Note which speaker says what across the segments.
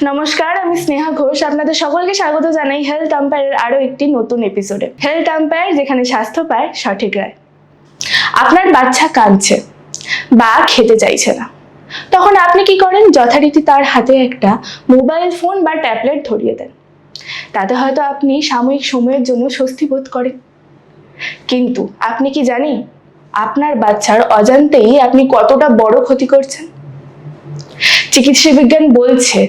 Speaker 1: নমস্কার, আমি স্নেহা ঘোষ। আপনাদের সকলকে স্বাগত জানাই হেলথ আম্পায়ারের আরও একটি নতুন এপিসোডে। হেলথ আম্পায়ার, যেখানে স্বাস্থ্য পায় সঠিক রায়। আপনার বাচ্চা কাঁদছে বা খেতে চাইছে না, তখন আপনি কি করেন? যথারীতি তার হাতে একটা মোবাইল ফোন বা ট্যাবলেট ধরিয়ে দেন। তাতে হয়তো আপনি সাময়িক সময়ের জন্য স্বস্তি বোধ করেন, কিন্তু আপনি কি জানেন আপনার বাচ্চার অজান্তেই আপনি কতটা বড় ক্ষতি করছেন? চিকিৎসা বিজ্ঞান বলছে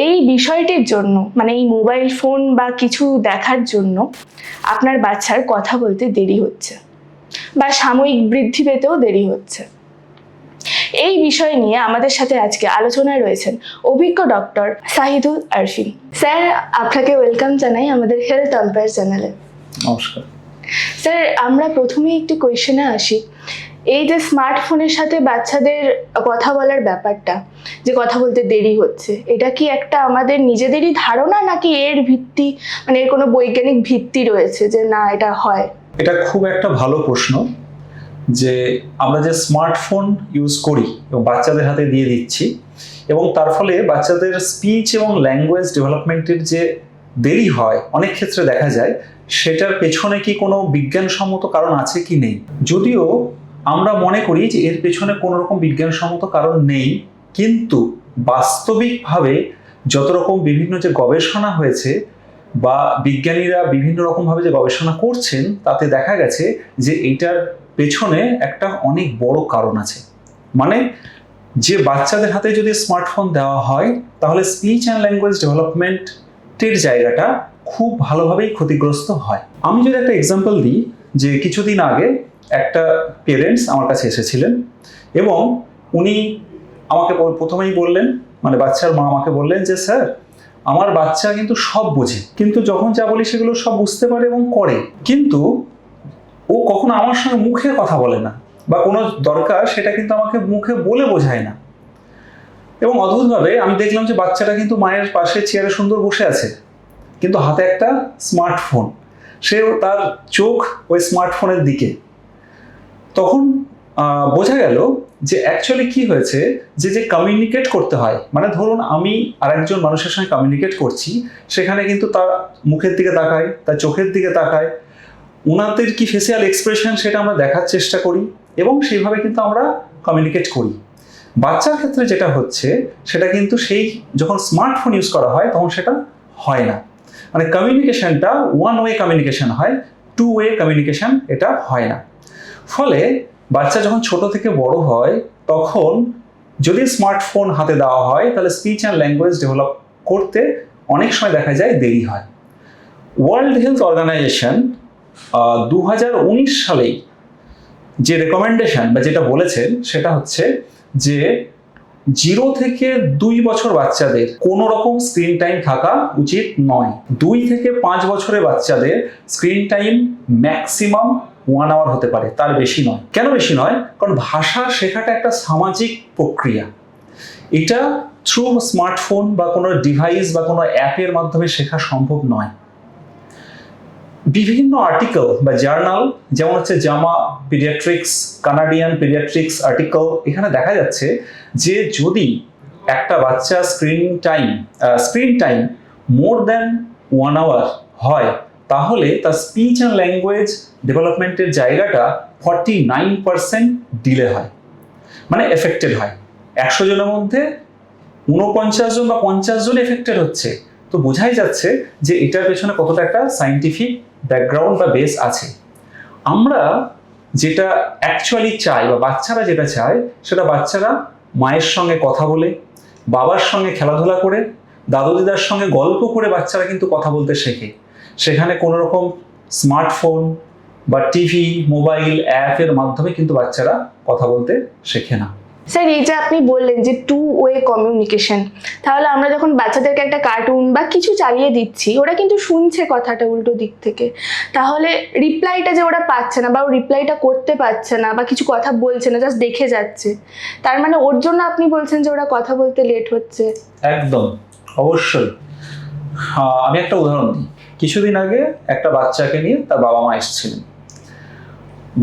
Speaker 1: এই বিষয়টির জন্য, মানে এই মোবাইল ফোন বা কিছু দেখার জন্য আপনার বাচ্চার কথা বলতে দেরি হচ্ছে বা সাময়িক বৃদ্ধি পেতেও দেরি হচ্ছে। এই বিষয় নিয়ে আমাদের সাথে আজকে আলোচনায় রয়েছেন অভিজ্ঞ ডক্টর সাহিদুল আরফিন স্যার। আপনাকে ওয়েলকাম জানাই আমাদের হেলথ আম্পায়ার চ্যানেলে।
Speaker 2: নমস্কার
Speaker 1: স্যার, আমরা প্রথমেই একটি কোয়েশ্চেনে আসি। এই যে স্মার্টফোনের সাথে বাচ্চাদের কথা বলার ব্যাপারটা, যে কথা বলতে দেরি হচ্ছে, এটা কি একটা আমাদের নিজেদেরই ধারণা, নাকি এর ভিত্তি, মানে এর কোনো বৈজ্ঞানিক ভিত্তি রয়েছে যে না এটা হয়?
Speaker 2: এটা খুব একটা ভালো প্রশ্ন। যে আমরা যে স্মার্টফোন ইউজ করি এবং বাচ্চাদের হাতে দিয়ে দিচ্ছি, এবং তার ফলে বাচ্চাদের স্পিচ এবং ল্যাঙ্গুয়েজ ডেভেলপমেন্টের যে দেরি হয় অনেক ক্ষেত্রে দেখা যায়, সেটার পেছনে কি কোনো বিজ্ঞানসম্মত কারণ আছে কি নেই। যদিও আমরা মনে করি যে এর পেছনে কোনো রকম বিজ্ঞানসম্মত কারণ নেই, কিন্তু বাস্তবিকভাবে যত রকম বিভিন্ন যে গবেষণা হয়েছে বা বিজ্ঞানীরা বিভিন্ন রকমভাবে যে গবেষণা করছেন, তাতে দেখা গেছে যে এইটার পেছনে একটা অনেক বড় কারণ আছে। মানে যে বাচ্চাদের হাতে যদি স্মার্টফোন দেওয়া হয়, তাহলে স্পিচ অ্যান্ড ল্যাঙ্গুয়েজ ডেভেলপমেন্টের জায়গাটা খুব ভালোভাবেই ক্ষতিগ্রস্ত হয়। আমি যদি একটা এক্সাম্পল দিই, যে কিছুদিন আগে একটা পেরেন্টস আমার কাছে এসেছিলেন এবং উনি আমাকে প্রথমেই বললেন, মানে বাচ্চার মা আমাকে বললেন যে স্যার, আমার বাচ্চা কিন্তু সব বোঝে, কিন্তু যখন যা বলি সেগুলো সব বুঝতে পারে এবং করে, কিন্তু ও কখনো আমার সঙ্গে মুখে কথা বলে না, বা কোনো দরকার সেটা কিন্তু আমাকে মুখে বলে বোঝায় না। এবং অদ্ভুতভাবে আমি দেখলাম যে বাচ্চাটা কিন্তু মায়ের পাশে চেয়ারে সুন্দর বসে আছে, কিন্তু হাতে একটা স্মার্টফোন, সেও তার চোখ ওই স্মার্টফোনের দিকে। তখন বোঝা গেল যে অ্যাকচুয়ালি কি হয়েছে, যে কমিউনিকেট করতে হয়, মানে ধরুন আমি আরেকজন মানুষের সঙ্গে কমিউনিকেট করছি, সেখানে কিন্তু তার মুখের দিকে তাকায়, তার চোখের দিকে তাকায়, ওনাদের কি ফেসিয়াল এক্সপ্রেশন সেটা আমরা দেখার চেষ্টা করি এবং সেইভাবে কিন্তু আমরা কমিউনিকেট করি। বাচ্চার ক্ষেত্রে যেটা হচ্ছে, সেটা কিন্তু সেই যখন স্মার্টফোন ইউজ করা হয় তখন সেটা হয় না। মানে কমিউনিকেশনটা ওয়ান ওয়ে কমিউনিকেশন হয়, টু ওয়ে কমিউনিকেশন এটা হয় না। ফলে বাচ্চা যখন ছোট থেকে বড় হয়, তখন যদি স্মার্টফোন হাতে দেওয়া হয়, তাহলে স্পিচ অ্যান্ড ল্যাঙ্গুয়েজ ডেভেলপ করতে অনেক সময় দেখা যায় দেরি হয়। ওয়ার্ল্ড হেলথ অর্গানাইজেশন 2019 সালেই যে রেকমেন্ডেশন বা যেটা বলেছেন, সেটা হচ্ছে যে 0 থেকে 2 বছর বাচ্চাদের কোনো রকম স্ক্রিন টাইম থাকা উচিত নয়। 2 থেকে 5 বছরের বাচ্চাদের স্ক্রিন টাইম ম্যাক্সিমাম 1 আওয়ার হতে পারে, তার বেশি নয়। কেন বেশি নয়? কারণ ভাষা শেখাটা একটা সামাজিক প্রক্রিয়া। এটা থ্রু স্মার্টফোন বা কোনো ডিভাইস বা কোনো অ্যাপের মাধ্যমে শেখা সম্ভব নয়। বিভিন্ন আর্টিকেল বা জার্নাল, যেমন হচ্ছে জামা পিডিয়াট্রিক্স, কানাডিয়ান পিডিয়াট্রিক্স আর্টিকেল, এখানে দেখা যাচ্ছে যে যদি একটা বাচ্চা screen time more than 1 hour হয়, তাহলে তার স্পিচ অ্যান্ড ল্যাঙ্গুয়েজ ডেভেলপমেন্টের জায়গাটা 49% ডিলে হয়, মানে এফেক্টেড হয়। 100 জনের মধ্যে 49 জন বা 50 জন এফেক্টেড হচ্ছে। তো বোঝাই যাচ্ছে যে এটার পেছনে কতটা একটা সায়েন্টিফিক ব্যাকগ্রাউন্ড বা বেস আছে। আমরা যেটা অ্যাকচুয়ালি চাই বা বাচ্চারা যেটা চায়, সেটা বাচ্চারা মায়ের সঙ্গে কথা বলে, বাবার সঙ্গে খেলাধুলা করে, দাদু দিদার সঙ্গে গল্প করে বাচ্চারা কিন্তু কথা বলতে শেখে। সেখানে কোনো রকম স্মার্টফোন বা টিভি, মোবাইল, অ্যাপের মাধ্যমে কিন্তু বাচ্চারা কথা বলতে শেখে না।
Speaker 1: স্যার, এই যে আপনি বললেন যে টু ওয়ে কমিউনিকেশন, তাহলে আমরা যখন বাচ্চাদেরকে একটা কার্টুন বা কিছু চালিয়ে দিচ্ছি, ওরা কিন্তু শুনছে কথাটা উল্টো দিক থেকে, তাহলে রিপ্লাইটা যে ওরা পাচ্ছে না বা ও রিপ্লাইটা করতে পারছে না বা কিছু কথা বলছে না, জাস্ট দেখে যাচ্ছে, তার মানে ওর জন্য আপনি বলছেন যে ওরা কথা বলতে লেট হচ্ছে?
Speaker 2: একদম, অবশ্যই। আমি একটা উদাহরণ দিই। কিছুদিন আগে একটা বাচ্চাকে নিয়ে তার বাবা মা এসেছিলেন।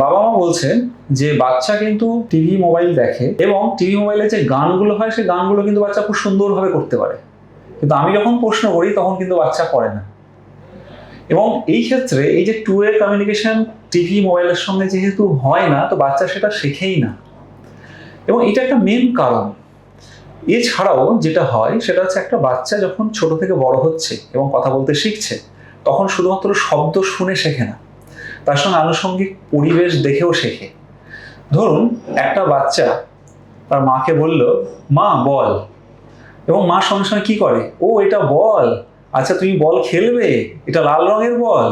Speaker 2: বাবা মা বলছেন যে বাচ্চা কিন্তু টিভি মোবাইল দেখে এবং টিভি মোবাইলে যে গানগুলো হয়, সেই গানগুলো কিন্তু বাচ্চা খুব সুন্দরভাবে করতে পারে। কিন্তু আমি যখন প্রশ্ন করি তখন কিন্তু বাচ্চা করে না। এবং এই ক্ষেত্রে এই যে টু ওয়ে কমিউনিকেশন টিভি মোবাইলের সঙ্গে যেহেতু হয় না, তো বাচ্চা সেটা শেখেই না, এবং এটা একটা মেন কারণ। এছাড়াও যেটা হয় সেটা হচ্ছে একটা বাচ্চা যখন ছোট থেকে বড় হচ্ছে এবং কথা বলতে শিখছে, তখন শুধুমাত্র শব্দ শুনে শেখে না, তার সঙ্গে আনুষঙ্গিক পরিবেশ দেখেও শেখে। ধরুন একটা বাচ্চা তার মাকে বলল, মা বল, এবং মা সঙ্গে সঙ্গে কি করে, ও এটা বল, আচ্ছা তুমি বল খেলবে, এটা লাল রঙের বল।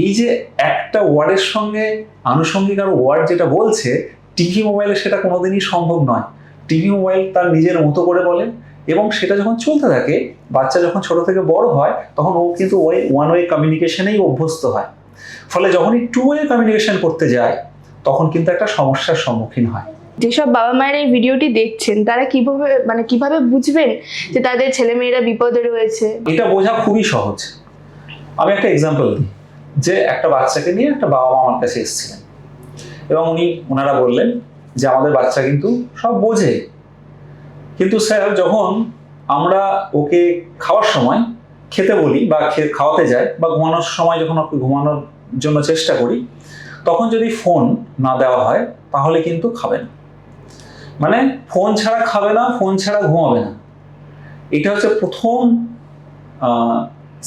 Speaker 2: এই যে একটা ওয়ার্ডের সঙ্গে আনুষঙ্গিক আর ওয়ার্ড যেটা বলছে, টিভি মোবাইলে সেটা কোনোদিনই সম্ভব নয়। টিভি মোবাইল তার নিজের মতো করে বলে, এবং সেটা যখন চলতে থাকে, বাচ্চা যখন ছোট থেকে বড় হয় তখন ও কিন্তু ওই ওয়ান ওয়ে কমিউনিকেশনেই অভ্যস্ত হয়। ফলে যখনই টু ওয়ে কমিউনিকেশন করতে যায় তখন কিন্তু একটা সমস্যার সম্মুখীন হয়।
Speaker 1: যেসব বাবা মায়ের এই ভিডিওটি দেখছেন তারা কিভাবে বুঝবেন যে তাদের ছেলেমেয়েরা বিপদে রয়েছে?
Speaker 2: এটা বোঝা খুবই সহজ। আমি একটা এক্সাম্পল দিই, যে একটা বাচ্চাকে নিয়ে একটা বাবা মা আমার কাছে এসেছিলেন, এবং ওনারা বললেন যে আমাদের বাচ্চা কিন্তু সব বোঝে, কিন্তু স্যার যখন আমরা ওকে খাওয়ার সময় খেতে বলি বা খাওয়াতে যাই বা ঘুমানোর সময় যখন ওকে ঘুমানোর জন্য চেষ্টা করি, তখন যদি ফোন না দেওয়া হয় তাহলে কিন্তু খাবে না। মানে ফোন ছাড়া খাবে না, ফোন ছাড়া ঘুমাবে না। এটা হচ্ছে প্রথম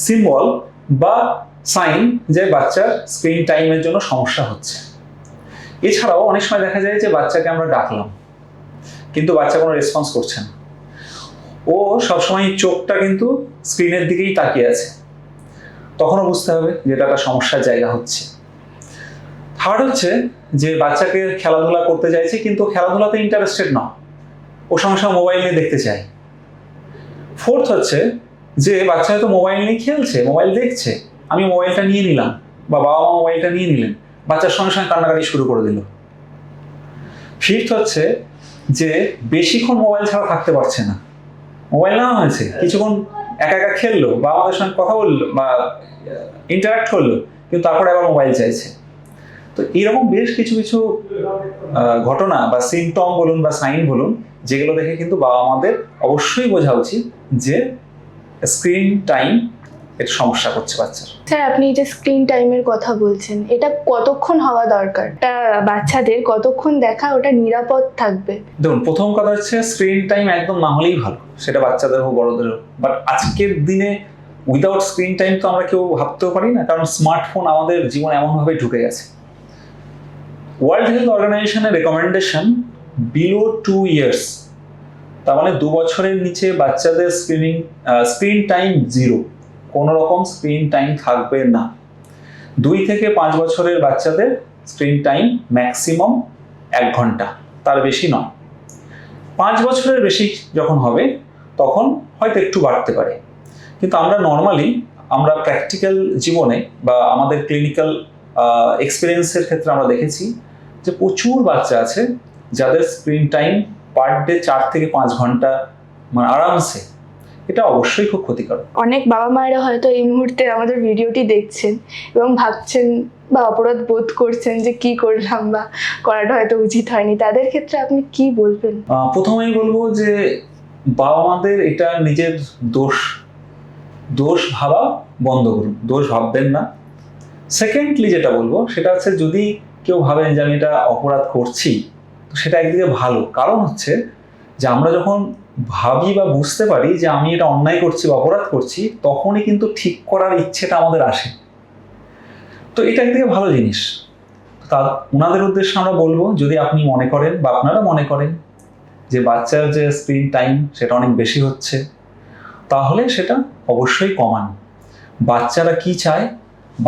Speaker 2: সিম্বল বা সাইন যে বাচ্চার স্ক্রিন টাইমের জন্য সমস্যা হচ্ছে। এছাড়াও অনেক সময় দেখা যায় যে বাচ্চাকে আমরা ডাকলাম কিন্তু বাচ্চা কোনো রেসপন্স করছে না, ও সবসময় চোখটা কিন্তু স্ক্রিনের দিকেই তাকিয়ে আছে, তখনও বুঝতে হবে যে এটা একটা সমস্যার জায়গা হচ্ছে। থার্ড হচ্ছে যে বাচ্চাকে খেলাধুলা করতে চাইছে কিন্তু খেলাধুলাতে ইন্টারেস্টেড না, ও সঙ্গে সঙ্গে মোবাইল নিয়ে দেখতে চায়। ফোর্থ হচ্ছে যে বাচ্চা হয়তো মোবাইল নিয়ে খেলছে, মোবাইল দেখছে, আমি মোবাইলটা নিয়ে নিলাম বা বাবা মা মোবাইলটা নিয়ে নিলেন, বাচ্চার সঙ্গে সঙ্গে কান্নাকাটি শুরু করে দিল। ফিফথ হচ্ছে যে বেশিক্ষণ মোবাইল ছাড়া থাকতে পারছে না, মোবাইল নেওয়া হয়েছে, কিছুক্ষণ একা একা খেললো বা আমাদের সঙ্গে কথা বললো বা ইন্টারাক্ট করলো, কিন্তু তারপরে আবার মোবাইল চাইছে। তো এইরকম বেশ কিছু কিছু ঘটনা বা সিমটম বলুন বা সাইন বলুন, যেগুলো দেখে কিন্তু বাবা মাদের অবশ্যই বোঝা উচিত যে স্ক্রিন টাইম এর সমস্যা করছে বাচ্চার।
Speaker 1: স্যার, আপনি যে স্ক্রিন টাইমের কথা বলছেন, এটা কতক্ষণ হওয়া দরকার? এটা বাচ্চাদের কতক্ষণ দেখা ওটা নিরাপদ থাকবে?
Speaker 2: দেখুন, প্রথম কথা হচ্ছে স্ক্রিন টাইম একদম না হলেই ভালো, সেটা বাচ্চাদের হোক বড়দের হোক। বাট আজকের দিনে উইদাউট স্ক্রিন টাইম তো আমরা কেউ ভাবতেও পারি না, কারণ স্মার্টফোন আমাদের জীবনে এমনভাবে ঢুকে গেছে। ওয়ার্ল্ড হেলথ অর্গানাইজেশনের রেকমেন্ডেশন বিলো 2 years, তার মানে 2 বছরের নিচে বাচ্চাদের স্ক্রিন টাইম 0, কোনো রকম স্ক্রিন টাইম থাকবে না। 2 থেকে 5 বছরের বাচ্চাদের স্ক্রিন টাইম ম্যাক্সিমাম 1 ঘন্টা, তার বেশি নয়। 5 বছরের বেশি যখন হবে তখন হয়তো একটু বাড়তে পারে, কিন্তু আমরা প্র্যাকটিক্যাল জীবনে বা আমাদের ক্লিনিক্যাল এক্সপিরিয়েন্সের ক্ষেত্রে আমরা দেখেছি যে প্রচুর বাচ্চা আছে যাদের স্ক্রিন টাইম পার ডে 4 থেকে 5 ঘন্টা, মানে আরামসে। এটা অবশ্যই খুব ক্ষতিকর।
Speaker 1: অনেক বাবা মায়েরা হয়তো এই মুহূর্তে আমাদের ভিডিওটি দেখছেন এবং ভাবছেন বা অপরাধ বোধ করছেন যে কি করলাম বা করাটা হয়তো উচিত হয়নি, তাদের ক্ষেত্রে আপনি কি বলবেন?
Speaker 2: প্রথমেই বলবো যে বাবা মাদের এটা নিজের দোষ ভাবা বন্ধ করুন, দোষ ভাববেন না। সেকেন্ডলি যেটা বলবো সেটা হচ্ছে, যদি কেউ ভাবেন যে আমি এটা অপরাধ করছি, তো সেটা একদিকে ভালো, কারণ হচ্ছে যে আমরা যখন ভাবি বা বুঝতে পারি যে আমি এটা অন্যায় করছি বা অপরাধ করছি, তখনই কিন্তু ঠিক করার ইচ্ছেটা আমাদের আসে। তো এটা একদিকে ভালো জিনিস। তা ওনাদের উদ্দেশ্যে আমরা বলবো, যদি আপনি মনে করেন বা আপনারা মনে করেন যে বাচ্চার যে স্ক্রিন টাইম সেটা অনেক বেশি হচ্ছে, তাহলে সেটা অবশ্যই কমান। বাচ্চারা কি চায়?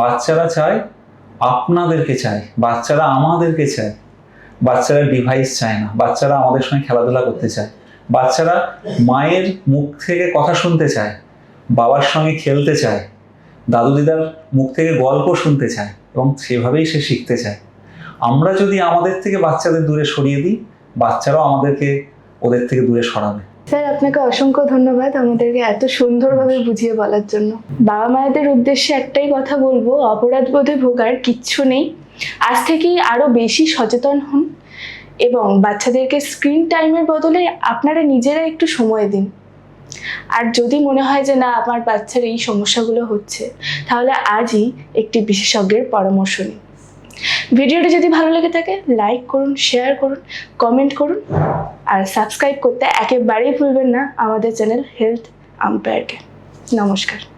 Speaker 2: বাচ্চারা চায় আপনাদেরকে চায়, বাচ্চারা আমাদেরকে চায়, বাচ্চারা ডিভাইস চায় না, বাচ্চারা আমাদের সঙ্গে খেলাধুলা করতে চায়, বাচ্চারা মায়ের মুখ থেকে কথা শুনতে চায়, বাবার সঙ্গে খেলতে চায়, দাদু দিদার মুখ থেকে গল্প শুনতে চায়, এবং সেভাবেই সে শিখতে চায়। আমরা যদি আমাদের থেকে বাচ্চাদের দূরে সরিয়ে দিই, বাচ্চারাও ওদের থেকে দূরে সরাবে।
Speaker 1: স্যার, আপনাকে অসংখ্য ধন্যবাদ আমাদেরকে এত সুন্দরভাবে বুঝিয়ে বলার জন্য। বাবা মায়েদের উদ্দেশ্যে একটাই কথা বলবো, অপরাধ বোধে ভোগার কিচ্ছু নেই। আজ থেকেই আরো বেশি সচেতন হন এবং বাচ্চাদেরকে স্ক্রিন টাইমের বদলে আপনারা নিজেরা একটু সময় দিন। আর যদি মনে হয় যে না আমার বাচ্চার এই সমস্যাগুলো হচ্ছে, তাহলে আজই একটি বিশেষজ্ঞের পরামর্শ নিন। ভিডিওটি যদি ভালো লেগে থাকে লাইক করুন, শেয়ার করুন, কমেন্ট করুন আর সাবস্ক্রাইব করতে একেবারেই ভুলবেন না আমাদের চ্যানেল হেলথ আম্পায়ারকে। নমস্কার।